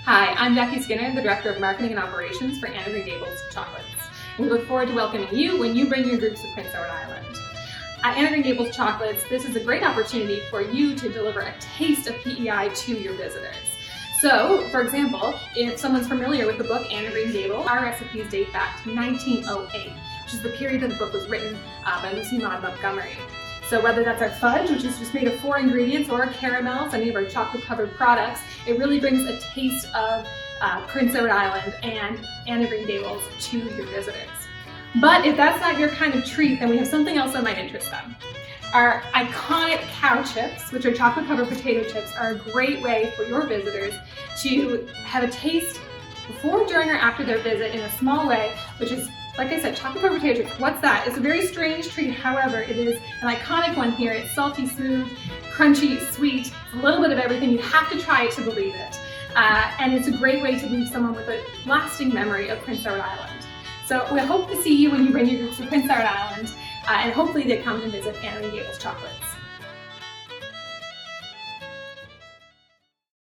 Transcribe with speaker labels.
Speaker 1: Hi, I'm Jackie Skinner, the Director of Marketing and Operations for Anne of Green Gables Chocolates. We look forward to welcoming you when you bring your groups to Prince Edward Island. At Anne of Green Gables Chocolates, this is a great opportunity for you to deliver a taste of PEI to your visitors. So, for example, if someone's familiar with the book Anne of Green Gables, our recipes date back to 1908, which is the period that the book was written by Lucy Maud Montgomery. So whether that's our fudge, which is just made of 4 ingredients, or our caramels, any of our chocolate-covered products, it really brings a taste of Prince Edward Island and Anne of Green Gables to your visitors. But if that's not your kind of treat, then we have something else that might interest them. Our iconic cow chips, which are chocolate-covered potato chips, are a great way for your visitors to have a taste before, during, or after their visit in a small way, which is, like I said, chocolate-covered potato chips. What's that? It's a very strange treat. However, it is an iconic one here. It's salty, smooth, crunchy, sweet, a little bit of everything. You have to try it to believe it. And it's a great way to leave someone with a lasting memory of Prince Edward Island. So we hope to see you when you bring your groups to Prince Edward Island, and hopefully they come and visit Anne of Green Gables Chocolates.